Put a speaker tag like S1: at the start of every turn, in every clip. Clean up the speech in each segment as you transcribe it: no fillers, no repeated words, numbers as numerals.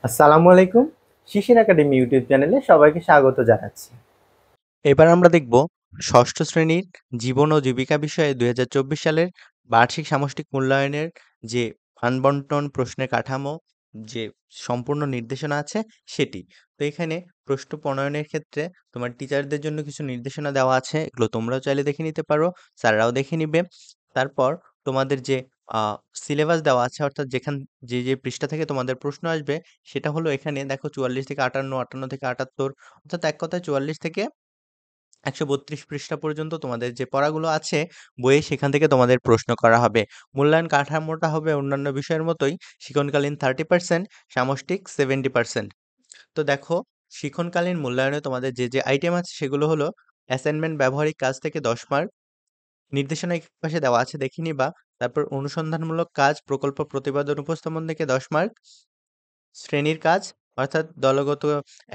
S1: আসসালামু আলাইকুম। শিশির academy YouTube চ্যানেলে সবাইকে স্বাগত জানাচ্ছি।
S2: এবার আমরা দেখব ষষ্ঠ শ্রেণীর জীবন ও জীবিকা বিষয়ে ২০২৪ সালের বার্ষিক সামষ্টিক মূল্যায়নের যে ফান্ড প্রশ্নের কাঠামো, যে সম্পূর্ণ নির্দেশনা আছে সেটি। তো এখানে প্রশ্ন প্রণয়নের ক্ষেত্রে তোমার টিচারদের জন্য কিছু নির্দেশনা দেওয়া আছে। এগুলো তোমরাও চাইলে দেখে নিতে পারো, স্যাররাও দেখে নিবে। তারপর তোমাদের যে আ সিলেবাস দেওয়া আছে, অর্থাৎ যে পৃষ্ঠা থেকে তোমাদের প্রশ্ন আসবে সেটা হলো এখানে দেখো ৪৪ থেকে ৫৮, ৫৮ থেকে ৭৮, অর্থাৎ এক কথায় ৪৪ থেকে ১৩২ পৃষ্ঠা পর্যন্ত তোমাদের যে পড়াগুলো আছে বইয়ে, সেখান থেকে তোমাদের প্রশ্ন করা হবে। মূল্যায়ন কাঠামোটা হবে অন্যান্য বিষয়ের মতোই, শিক্ষণকালীন 30%, সামষ্টিক 70%। তো দেখো, শিক্ষণকালীন মূল্যায়নে তোমাদের যে আইটেম আছে সেগুলো হলো: অ্যাসাইনমেন্ট ব্যবহারিক কাজ থেকে ১০ মার্ক, নির্দেশনা এক পাশে দেওয়া আছে দেখে নিবা। তারপর অনুসন্ধানমূলক কাজ, প্রকল্প প্রতিবেদন উপস্থাপন থেকে ১০ মার্ক, শ্রেণীর কাজ অর্থাৎ দলগত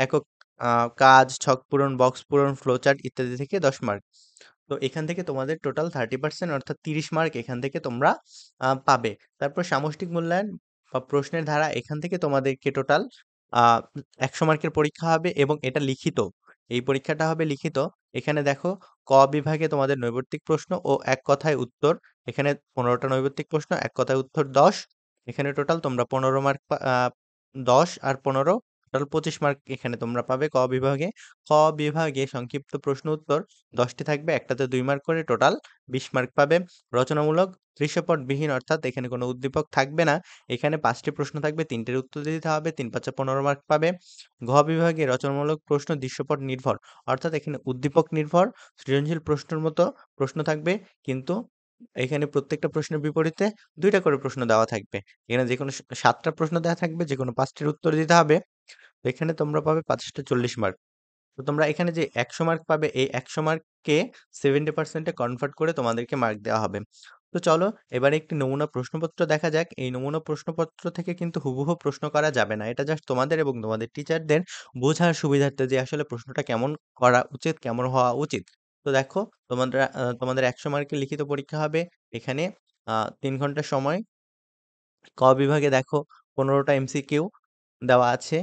S2: একক আ কাজ, ছক পূরণ, বক্স পূরণ, ফ্লোচার্ট ইত্যাদি থেকে ১০ মার্ক। তো এখান থেকে তোমাদের টোটাল 30% অর্থাৎ ৩০ মার্ক এখান থেকে তোমরা পাবে। তারপর সামষ্টিক মূল্যায়ন বা প্রশ্নের ধারা, এখান থেকে তোমাদেরকে টোটাল আ ১০০ মার্কের পরীক্ষা হবে এবং এটা লিখিত। এই পরীক্ষাটা হবে লিখিত। এখানে দেখো, ক বিভাগে তোমাদের নৈর্ব্যক্তিক প্রশ্ন ও এক কথায় উত্তর। এখানে ১৫ টা নৈর্ব্যক্তিক প্রশ্ন, এক কথায় উত্তর ১০। এখানে টোটাল তোমরা ১৫ মার্ক ১০ আর ১৫, টোটাল ২৫ মার্ক এখানে তোমরা পাবে ক বিভাগে। খ বিভাগে সংক্ষিপ্ত প্রশ্ন উত্তর ১০ টি থাকবে, একটাতে ২ মার্ক করে, টোটাল ২০ মার্ক পাবে। রচনামূলক দৃশ্যপটবিহীন, অর্থাৎ এখানে কোনো উদ্দীপক থাকবে না। এখানে ৫ টি প্রশ্ন থাকবে, ৩ টির উত্তর দিতে হবে, ৩ ৫ ১৫ মার্ক পাবে। ঘ বিভাগে রচনামূলক প্রশ্ন দৃশ্যপট নির্ভর, অর্থাৎ এখানে উদ্দীপক নির্ভর সৃজনশীল প্রশ্নের মতো প্রশ্ন থাকবে, কিন্তু এখানে প্রত্যেকটা প্রশ্নের বিপরীতে ২ টা করে প্রশ্ন দেওয়া থাকবে। এখানে যেকোনো ৭ টা প্রশ্ন দেওয়া থাকবে, যেকোনো ৫ টির উত্তর দিতে হবে। তো এখানে তোমরা পাবে ৫ টা ৪০ মার্ক। তো তোমরা এখানে যে ১০০ মার্ক পাবে, এই ১০০ মার্ককে 70% এ কনভার্ট করে তোমাদেরকে মার্ক দেওয়া হবে। তো চলো, এবারে একটি নমুনা প্রশ্নপত্র দেখা যাক। এই নমুনা প্রশ্নপত্র থেকে কিন্তু হুবহু প্রশ্ন করা যাবে না। এটা জাস্ট তোমাদের এবং তোমাদের টিচারদের বোঝার সুবিধার্থে যে আসলে প্রশ্নটা কেমন করা উচিত, কেমন হওয়া উচিত। তো দেখো, তোমাদের ১০০ মার্কের লিখিত পরীক্ষা হবে। এখানে ৩ ঘন্টা সময়। ক বিভাগে দেখো ১৫ টা এমসিকিউ দেওয়া আছে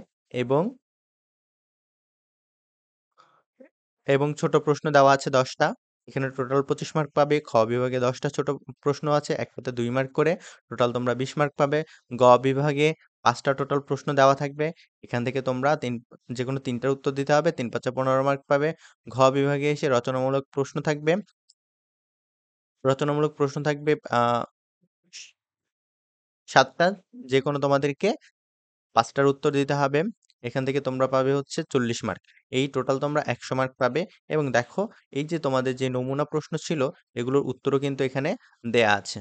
S2: এবং ছোট প্রশ্ন দেওয়া আছে ১০ টা। এখানে টোটাল ২৫ মার্ক পাবে। খ বিভাগে ১০ টা ছোট প্রশ্ন আছে, একটাতে ২ মার্ক করে। টোটাল তোমরা ২০ মার্ক পাবে। গ বিভাগে ৫ টা টোটাল প্রশ্ন দেওয়া থাকবে। এখান থেকে তোমরা যেকোনো ৩ টার উত্তর দিতে হবে। ৩ ৫ ১৫ মার্ক পাবে। ঘ বিভাগে এসে রচনামূলক প্রশ্ন থাকবে। রচনামূলক প্রশ্ন থাকবে ৭ টা। যেকোনো তোমাদেরকে ৫ টার উত্তর দিতে হবে। এখান থেকে তোমরা পাবে হচ্ছে ৪০ মার্ক। এই টোটাল তোমরা ১০০ মার্ক পাবে। এবং দেখো, এই যে তোমাদের যে নমুনা প্রশ্ন ছিল, এগুলোর উত্তরও কিন্তু এখানে দেয়া আছে।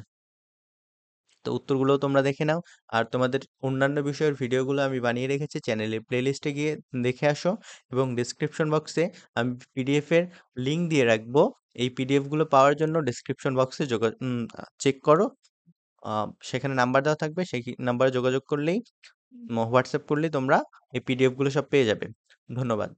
S2: তো উত্তরগুলোও তোমরা দেখে নাও। আর তোমাদের অন্যান্য বিষয়ের ভিডিওগুলো আমি বানিয়ে রেখেছি, চ্যানেলের প্লেলিস্টে গিয়ে দেখে আসো, এবং ডেসক্রিপশন বক্সে আমি পিডিএফ এর লিঙ্ক দিয়ে রাখবো। এই পিডিএফ গুলো পাওয়ার জন্য ডেসক্রিপশন বক্সে চেক করো। সেখানে নাম্বার দেওয়া থাকবে, সেই নাম্বারে যোগাযোগ করলেই, হোয়াটসঅ্যাপ করলেই তোমরা এই পিডিএফ গুলো সব পেয়ে যাবে। ধন্যবাদ।